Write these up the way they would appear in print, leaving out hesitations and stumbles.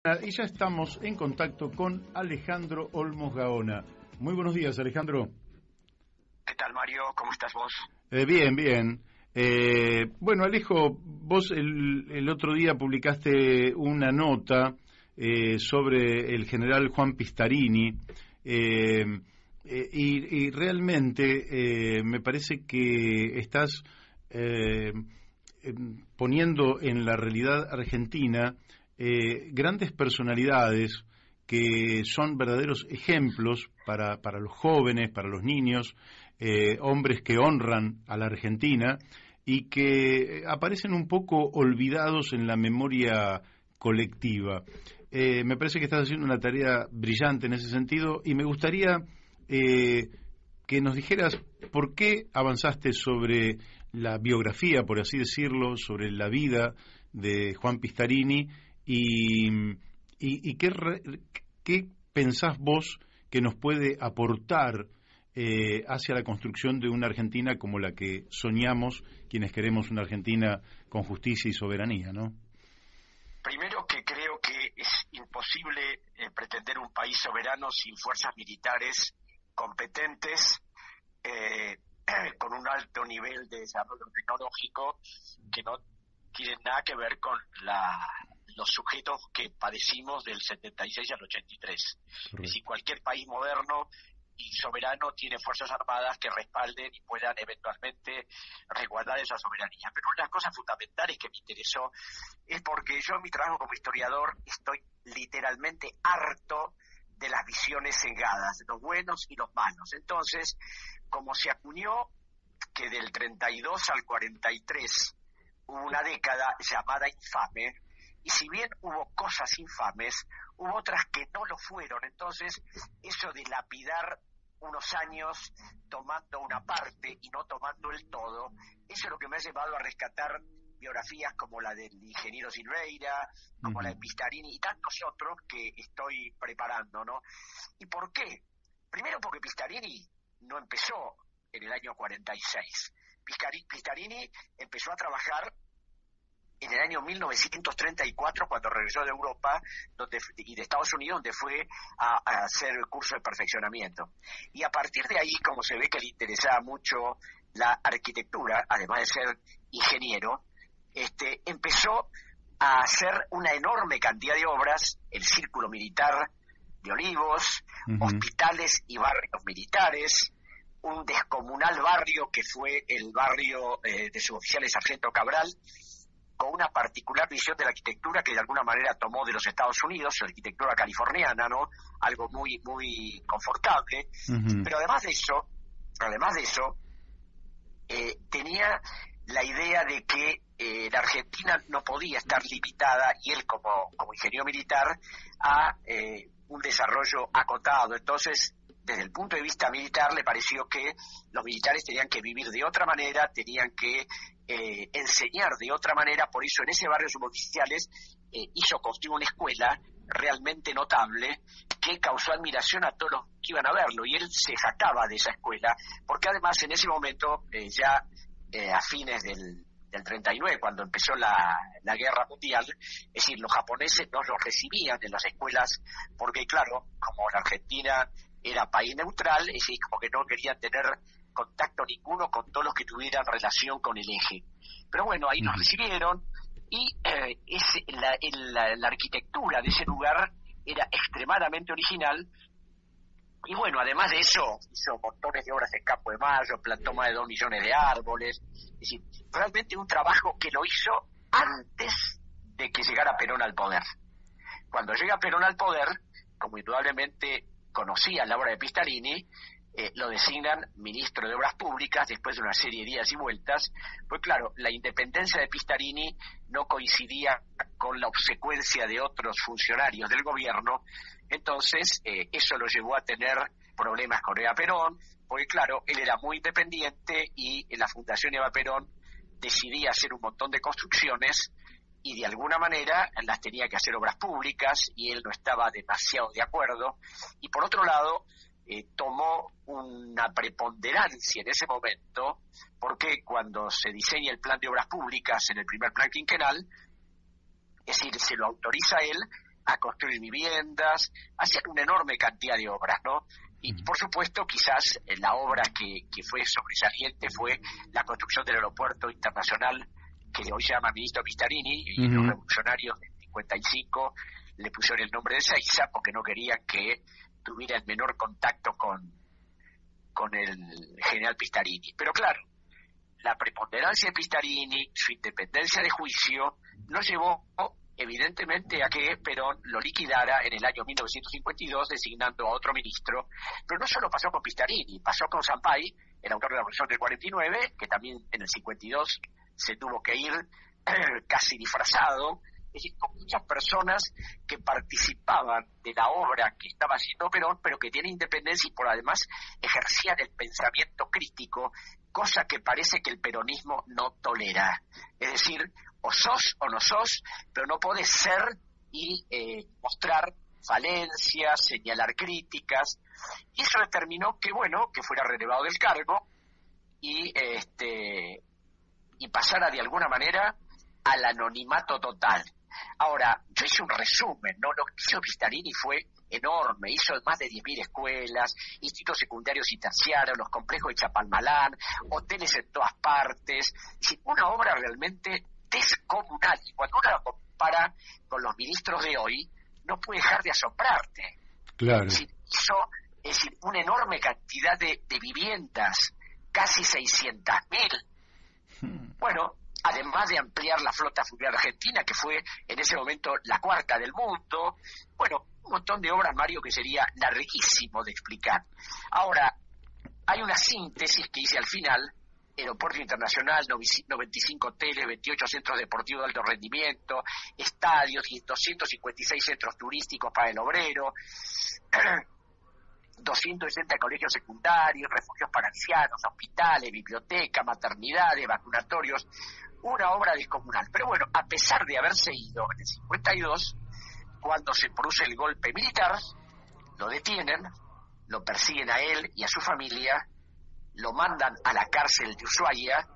Y ya estamos en contacto con Alejandro Olmos Gaona. Muy buenos días, Alejandro. ¿Qué tal, Mario? ¿Cómo estás vos? Bien, bien. Bueno, Alejo, vos el otro día publicaste una nota sobre el general Juan Pistarini y realmente me parece que estás poniendo en la realidad argentina grandes personalidades que son verdaderos ejemplos para los jóvenes, para los niños, hombres que honran a la Argentina y que aparecen un poco olvidados en la memoria colectiva. Me parece que estás haciendo una tarea brillante en ese sentido y me gustaría que nos dijeras por qué avanzaste sobre la biografía, por así decirlo, sobre la vida de Juan Pistarini y qué pensás vos que nos puede aportar hacia la construcción de una Argentina como la que soñamos quienes queremos una Argentina con justicia y soberanía, ¿no? Primero, que creo que es imposible pretender un país soberano sin fuerzas militares competentes, con un alto nivel de desarrollo tecnológico, que no tienen nada que ver con los sujetos que padecimos del 76 al 83. Correcto. Es decir, cualquier país moderno y soberano tiene fuerzas armadas que respalden y puedan eventualmente resguardar esa soberanía. Pero una de las cosas fundamentales que me interesó es porque yo en mi trabajo como historiador estoy literalmente harto de las visiones cegadas, de los buenos y los malos. Entonces, como se acuñó que del 32 al 43 hubo una década llamada infame, y si bien hubo cosas infames, hubo otras que no lo fueron. Entonces, eso de lapidar unos años tomando una parte y no tomando el todo, eso es lo que me ha llevado a rescatar biografías como la del ingeniero Silveira, como la de Pistarini y tantos otros que estoy preparando, ¿no? ¿Y por qué? Primero porque Pistarini no empezó en el año 46. Pistarini empezó a trabajar en el año 1934, cuando regresó de Europa y de Estados Unidos, donde fue a hacer el curso de perfeccionamiento. Y a partir de ahí, como se ve que le interesaba mucho la arquitectura, además de ser ingeniero, empezó a hacer una enorme cantidad de obras, el Círculo Militar de Olivos, hospitales y barrios militares, un descomunal barrio que fue el barrio de suboficiales Sargento Cabral, con una particular visión de la arquitectura que de alguna manera tomó de los Estados Unidos, la arquitectura californiana, ¿no? Algo muy, muy confortable. Pero además de eso, tenía la idea de que la Argentina no podía estar limitada, y él como ingeniero militar, a un desarrollo acotado. Entonces, desde el punto de vista militar, le pareció que los militares tenían que vivir de otra manera, tenían que enseñar de otra manera. Por eso en ese barrio de suboficiales hizo construir una escuela realmente notable que causó admiración a todos los que iban a verlo, y él se jactaba de esa escuela, porque además en ese momento, a fines del 39, cuando empezó la guerra mundial, es decir, los japoneses no los recibían en las escuelas, porque claro, como la Argentina era país neutral, es decir, como que no querían tener contacto ninguno con todos los que tuvieran relación con el eje. Pero bueno, ahí nos recibieron, y la arquitectura de ese lugar era extremadamente original. Y bueno, además de eso, hizo montones de obras en Campo de Mayo, plantó más de 2 millones de árboles. Es decir, realmente un trabajo que lo hizo antes de que llegara Perón al poder. Cuando llega Perón al poder, como indudablemente conocía la obra de Pistarini, lo designan ministro de Obras Públicas después de una serie de idas y vueltas. Pues claro, la independencia de Pistarini no coincidía con la obsecuencia de otros funcionarios del gobierno. Entonces, eso lo llevó a tener problemas con Eva Perón, porque claro, él era muy independiente y en la Fundación Eva Perón decidía hacer un montón de construcciones y de alguna manera las tenía que hacer Obras Públicas, y él no estaba demasiado de acuerdo. Y por otro lado, tomó una preponderancia en ese momento, porque cuando se diseña el plan de obras públicas en el primer plan quinquenal, es decir, se lo autoriza él, a construir viviendas, hacían una enorme cantidad de obras, ¿no? Y por supuesto, quizás la obra que fue sobresaliente fue la construcción del aeropuerto internacional que hoy se llama Ministro Pistarini, y los revolucionarios del 55 le pusieron el nombre de Ezeiza porque no querían que tuviera el menor contacto con el general Pistarini. Pero claro, la preponderancia de Pistarini, su independencia de juicio, no llevó evidentemente a que Perón lo liquidara en el año 1952 designando a otro ministro. Pero no solo pasó con Pistarini, pasó con Sampay, el autor de la Revolución del 49, que también en el 52 se tuvo que ir casi disfrazado. Es decir, con muchas personas que participaban de la obra que estaba haciendo Perón, pero que tienen independencia y por además ejercían el pensamiento crítico, cosa que parece que el peronismo no tolera. Es decir, o sos o no sos, pero no podés ser y mostrar falencias, señalar críticas. Y eso determinó que, bueno, que fuera relevado del cargo y pasara de alguna manera al anonimato total. Ahora, yo hice un resumen, ¿no? Lo que hizo Pistarini fue enorme, hizo más de 10.000 escuelas, institutos secundarios y terciarios, los complejos de Chapalmalán, hoteles en todas partes, una obra realmente descomunal. Y cuando uno la compara con los ministros de hoy, no puede dejar de asombrarte. Claro. Hizo una enorme cantidad de viviendas, casi 600.000. Bueno, además de ampliar la flota fluvial argentina, que fue en ese momento la cuarta del mundo. Bueno, un montón de obras, Mario, que sería larguísimo de explicar. Ahora, hay una síntesis que hice al final: aeropuerto internacional, 95 hoteles, 28 centros deportivos de alto rendimiento, estadios y 256 centros turísticos para el obrero, 260 colegios secundarios, refugios para ancianos, hospitales, bibliotecas, maternidades, vacunatorios. Una obra descomunal. Pero bueno, a pesar de haberse ido en el 52, cuando se produce el golpe militar, lo detienen, lo persiguen a él y a su familia, lo mandan a la cárcel de Ushuaia,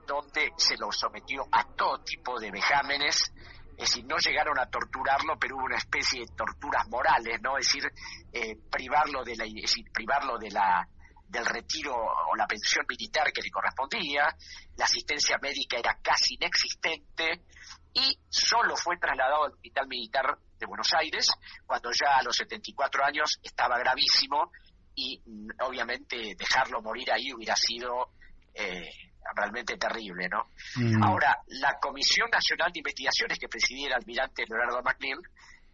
donde se lo sometió a todo tipo de vejámenes. Es decir, no llegaron a torturarlo, pero hubo una especie de torturas morales, ¿no? Es decir, privarlo del retiro o la pensión militar que le correspondía. La asistencia médica era casi inexistente y solo fue trasladado al Hospital Militar de Buenos Aires cuando ya a los 74 años estaba gravísimo y obviamente dejarlo morir ahí hubiera sido realmente terrible, ¿no? Ahora, la Comisión Nacional de Investigaciones que presidía el almirante Leonardo McNeil,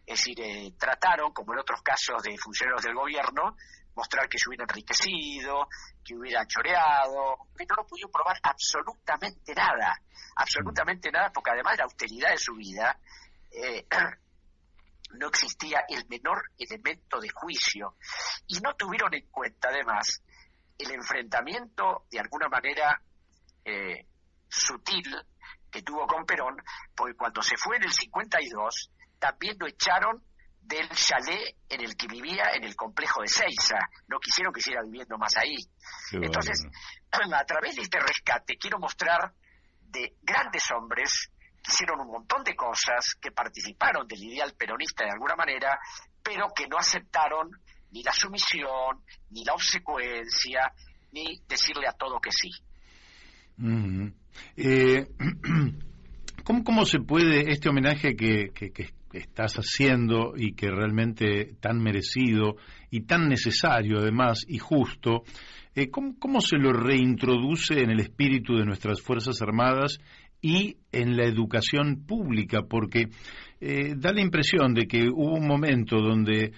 es decir, trataron, como en otros casos de funcionarios del gobierno, mostrar que se hubiera enriquecido, que hubiera choreado, pero no pudieron probar absolutamente nada, porque además de la austeridad de su vida, no existía el menor elemento de juicio, y no tuvieron en cuenta además el enfrentamiento de alguna manera sutil que tuvo con Perón, porque cuando se fue en el 52 también lo echaron del chalet en el que vivía en el complejo de Ezeiza. No quisieron que siguiera viviendo más ahí. Entonces, a través de este rescate quiero mostrar de grandes hombres que hicieron un montón de cosas, que participaron del ideal peronista de alguna manera, pero que no aceptaron ni la sumisión, ni la obsecuencia, ni decirle a todo que sí. ¿Cómo se puede este homenaje que estás haciendo y que realmente tan merecido y tan necesario además y justo, cómo se lo reintroduce en el espíritu de nuestras Fuerzas Armadas y en la educación pública? Porque da la impresión de que hubo un momento donde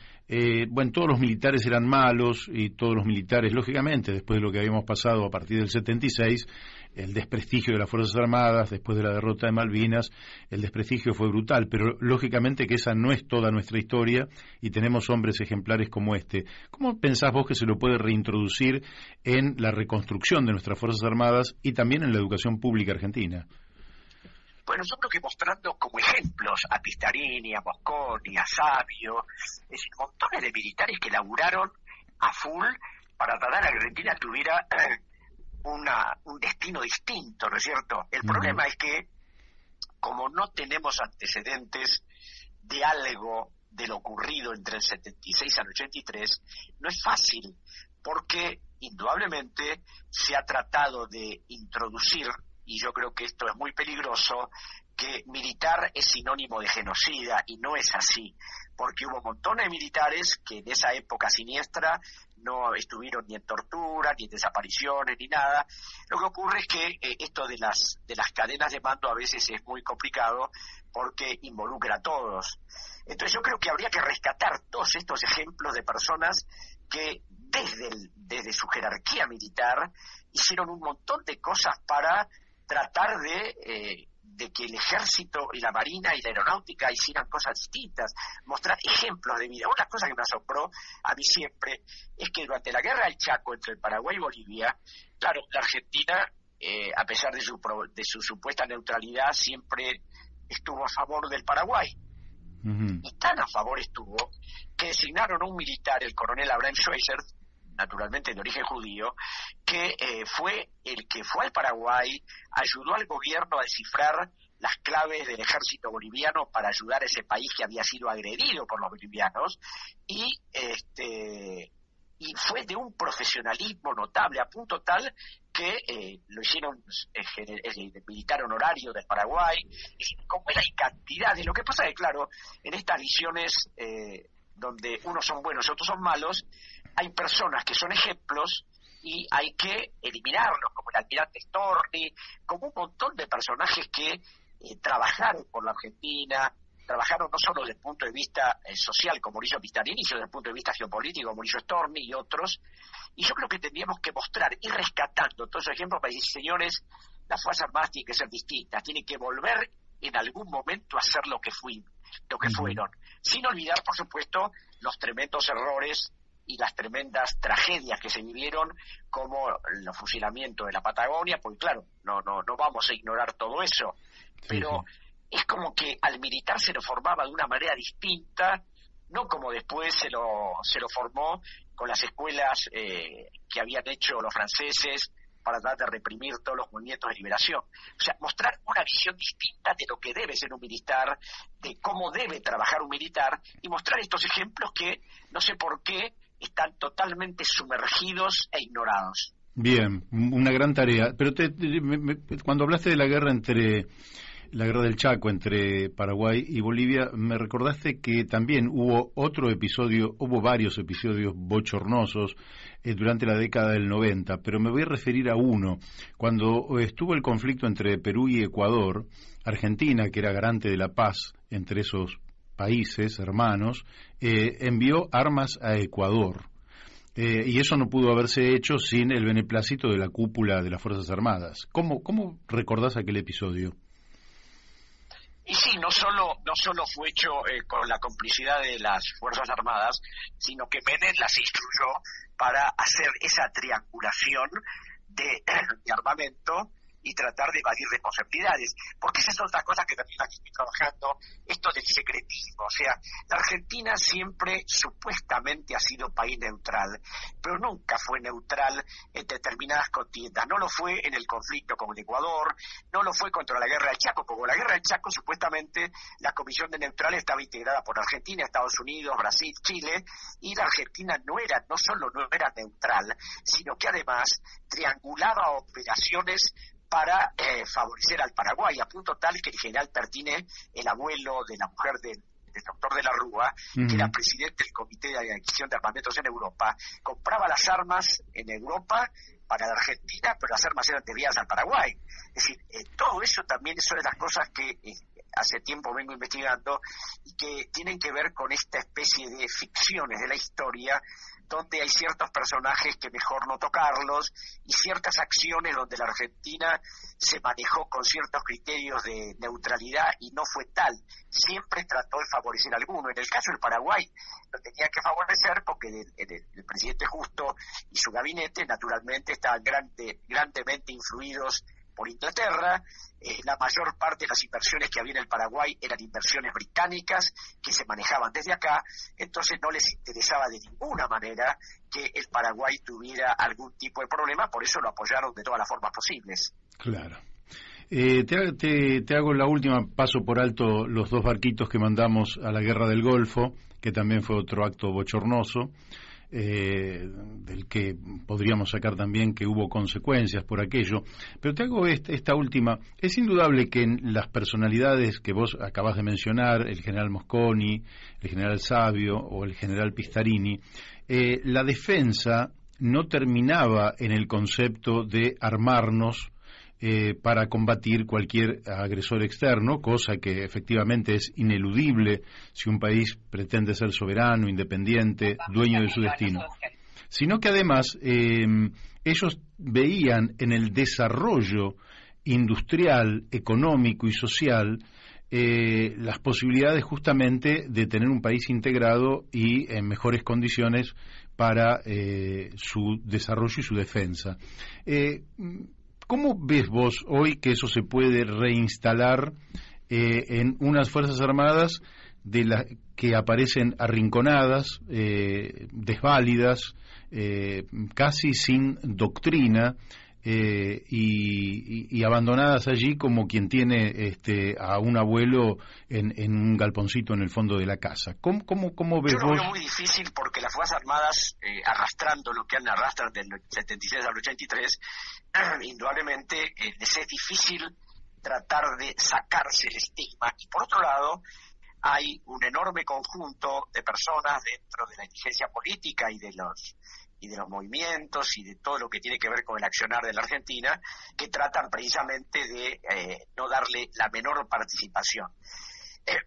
todos los militares eran malos y todos los militares, lógicamente, después de lo que habíamos pasado a partir del 76, el desprestigio de las Fuerzas Armadas, después de la derrota de Malvinas, el desprestigio fue brutal, pero lógicamente que esa no es toda nuestra historia y tenemos hombres ejemplares como este. ¿Cómo pensás vos que se lo puede reintroducir en la reconstrucción de nuestras Fuerzas Armadas y también en la educación pública argentina? Bueno, yo creo que mostrando como ejemplos a Pistarini, a Mosconi, a Sabio, es decir, montones de militares que laburaron a full para tratar a que Argentina tuviera un destino distinto, ¿no es cierto? El problema es que, como no tenemos antecedentes de algo de lo ocurrido entre el 76 al 83 no es fácil, porque indudablemente se ha tratado de introducir, y yo creo que esto es muy peligroso, que militar es sinónimo de genocida, y no es así, porque hubo montones de militares que en esa época siniestra no estuvieron ni en tortura, ni en desapariciones, ni nada. Lo que ocurre es que esto de las cadenas de mando a veces es muy complicado porque involucra a todos. Entonces yo creo que habría que rescatar todos estos ejemplos de personas que desde su jerarquía militar hicieron un montón de cosas para tratar de que el ejército y la marina y la aeronáutica hicieran cosas distintas, mostrar ejemplos de vida. Una cosa que me asombró a mí siempre es que durante la guerra del Chaco entre el Paraguay y Bolivia, claro, la Argentina, a pesar de su supuesta neutralidad, siempre estuvo a favor del Paraguay. Uh-huh. Y tan a favor estuvo que designaron a un militar, el coronel Abraham Schweitzer, naturalmente de origen judío, que fue el que fue al Paraguay, ayudó al gobierno a descifrar las claves del ejército boliviano para ayudar a ese país que había sido agredido por los bolivianos, y fue de un profesionalismo notable, a punto tal que lo hicieron el militar honorario del Paraguay, con buena cantidad. Lo que pasa es que, claro, en estas visiones donde unos son buenos y otros son malos, hay personas que son ejemplos y hay que eliminarlos, como el almirante Storni, como un montón de personajes que trabajaron por la Argentina, trabajaron no solo desde el punto de vista social, como lo hizo Pistarini, sino desde el punto de vista geopolítico, como lo hizo Storni y otros. Y yo creo que tendríamos que mostrar, ir rescatando todos esos ejemplos para decir, señores, las Fuerzas Armadas tienen que ser distintas, tienen que volver en algún momento a ser lo que fueron, sin olvidar, por supuesto, los tremendos errores y las tremendas tragedias que se vivieron, como los fusilamientos de la Patagonia, porque claro, no vamos a ignorar todo eso, pero es como que al militar se lo formaba de una manera distinta, no como después se lo formó con las escuelas que habían hecho los franceses para tratar de reprimir todos los movimientos de liberación. O sea, mostrar una visión distinta de lo que debe ser un militar, de cómo debe trabajar un militar, y mostrar estos ejemplos que no sé por qué están totalmente sumergidos e ignorados. Bien, una gran tarea. Pero cuando hablaste de la guerra del Chaco entre Paraguay y Bolivia, me recordaste que también hubo varios episodios bochornosos durante la década del 90, pero me voy a referir a uno. Cuando estuvo el conflicto entre Perú y Ecuador, Argentina, que era garante de la paz entre esos países hermanos, envió armas a Ecuador. Y eso no pudo haberse hecho sin el beneplácito de la cúpula de las Fuerzas Armadas. ¿Cómo recordás aquel episodio? Y sí, no solo fue hecho con la complicidad de las Fuerzas Armadas, sino que Menem las instruyó para hacer esa triangulación de armamento y tratar de evadir responsabilidades, porque esa es otra cosa que también aquí estoy trabajando, esto del secretismo. O sea, la Argentina siempre supuestamente ha sido país neutral, pero nunca fue neutral en determinadas contiendas. No lo fue en el conflicto con el Ecuador, no lo fue contra la guerra del Chaco, porque la guerra del Chaco supuestamente la Comisión de Neutrales estaba integrada por Argentina, Estados Unidos, Brasil, Chile, y la Argentina no solo no era neutral, sino que además triangulaba operaciones para favorecer al Paraguay, a punto tal que el general Pertine, el abuelo de la mujer del doctor de la Rúa, que era presidente del Comité de Adquisición de Armamentos en Europa, compraba las armas en Europa para la Argentina, pero las armas eran desviadas al Paraguay. Es decir, todo eso también son de las cosas que hace tiempo vengo investigando y que tienen que ver con esta especie de ficciones de la historia, donde hay ciertos personajes que mejor no tocarlos y ciertas acciones donde la Argentina se manejó con ciertos criterios de neutralidad y no fue tal. Siempre trató de favorecer a alguno. En el caso del Paraguay lo tenía que favorecer porque el presidente Justo y su gabinete naturalmente estaban grandemente influidos por Inglaterra. La mayor parte de las inversiones que había en el Paraguay eran inversiones británicas que se manejaban desde acá, entonces no les interesaba de ninguna manera que el Paraguay tuviera algún tipo de problema, por eso lo apoyaron de todas las formas posibles. Claro. Te hago la última, paso por alto los 2 barquitos que mandamos a la Guerra del Golfo, que también fue otro acto bochornoso, del que podríamos sacar también que hubo consecuencias por aquello. Pero te hago esta última. Es indudable que en las personalidades que vos acabás de mencionar, el general Mosconi, el general Savio o el general Pistarini, la defensa no terminaba en el concepto de armarnos para combatir cualquier agresor externo, cosa que efectivamente es ineludible si un país pretende ser soberano, independiente, dueño de su destino, sino que además ellos veían en el desarrollo industrial, económico y social las posibilidades justamente de tener un país integrado y en mejores condiciones para su desarrollo y su defensa. ¿Cómo ves vos hoy que eso se puede reinstalar en unas Fuerzas Armadas de las que aparecen arrinconadas, desválidas, casi sin doctrina y abandonadas allí como quien tiene a un abuelo en un galponcito en el fondo de la casa? ¿Cómo ves vos? Yo lo veo muy difícil porque las Fuerzas Armadas, arrastrando lo que arrastran del 76 al 83, indudablemente les es difícil tratar de sacarse el estigma. Y por otro lado, hay un enorme conjunto de personas dentro de la dirigencia política y de los movimientos y de todo lo que tiene que ver con el accionar de la Argentina, que tratan precisamente de no darle la menor participación.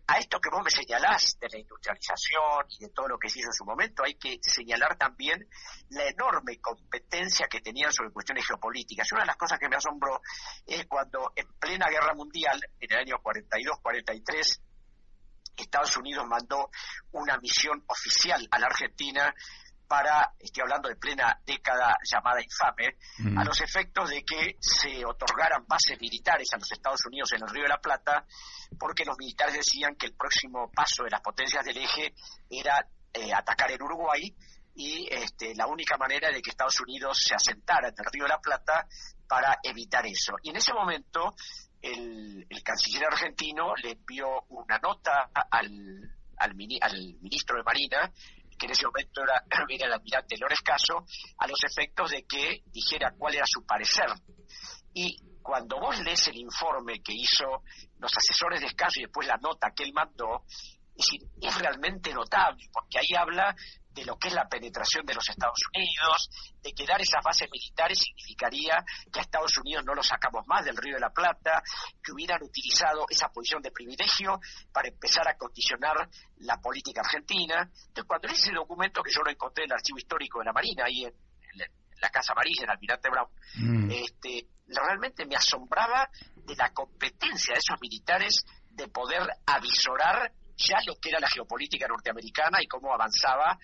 A esto que vos me señalás de la industrialización y de todo lo que se hizo en su momento, hay que señalar también la enorme competencia que tenían sobre cuestiones geopolíticas. Y una de las cosas que me asombró es cuando en plena guerra mundial, en el año 42-43, Estados Unidos mandó una misión oficial a la Argentina para, estoy hablando de plena década llamada infame, a los efectos de que se otorgaran bases militares a los Estados Unidos en el Río de la Plata, porque los militares decían que el próximo paso de las potencias del eje era atacar el Uruguay, y la única manera de que Estados Unidos se asentara en el Río de la Plata para evitar eso. Y en ese momento el canciller argentino le envió una nota al ministro de Marina, que en ese momento era el almirante Lorescaso, a los efectos de que dijera cuál era su parecer. Y cuando vos lees el informe que hizo los asesores de Escaso y después la nota que él mandó, es realmente notable, porque ahí habla de lo que es la penetración de los Estados Unidos, de que dar esas bases militares significaría que a Estados Unidos no lo sacamos más del Río de la Plata, que hubieran utilizado esa posición de privilegio para empezar a condicionar la política argentina. Entonces, cuando leí ese documento, que yo lo encontré en el archivo histórico de la Marina, ahí en la Casa Amarilla, en Almirante Brown, realmente me asombraba de la competencia de esos militares de poder avisorar ya lo que era la geopolítica norteamericana y cómo avanzaba,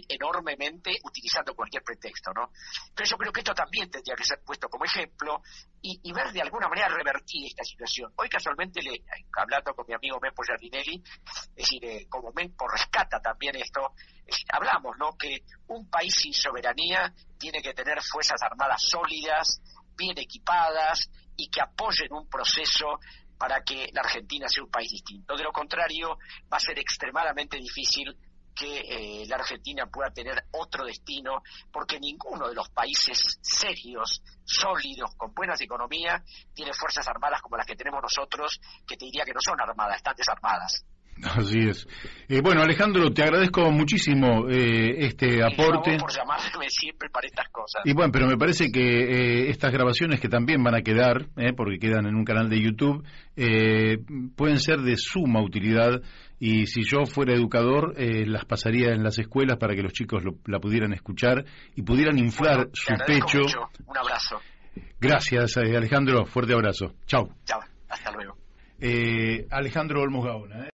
enormemente utilizando cualquier pretexto, ¿no? Pero yo creo que esto también tendría que ser puesto como ejemplo y ver de alguna manera revertir esta situación. Hoy casualmente, hablando con mi amigo Mempo Giardinelli, como Mempo rescata también esto, hablamos, ¿no?, que un país sin soberanía tiene que tener fuerzas armadas sólidas, bien equipadas y que apoyen un proceso para que la Argentina sea un país distinto. De lo contrario, va a ser extremadamente difícil que la Argentina pueda tener otro destino, porque ninguno de los países serios, sólidos, con buenas economías, tiene fuerzas armadas como las que tenemos nosotros, que te diría que no son armadas, están desarmadas. Así es. Bueno, Alejandro, te agradezco muchísimo este aporte. Por llamarme siempre para estas cosas. Y bueno, pero me parece que estas grabaciones, que también van a quedar, porque quedan en un canal de YouTube, pueden ser de suma utilidad, y si yo fuera educador, las pasaría en las escuelas para que los chicos la pudieran escuchar y pudieran inflar su pecho. Mucho. Un abrazo. Gracias, Alejandro. Fuerte abrazo. Chau. Chao. Hasta luego. Alejandro Olmos Gaona.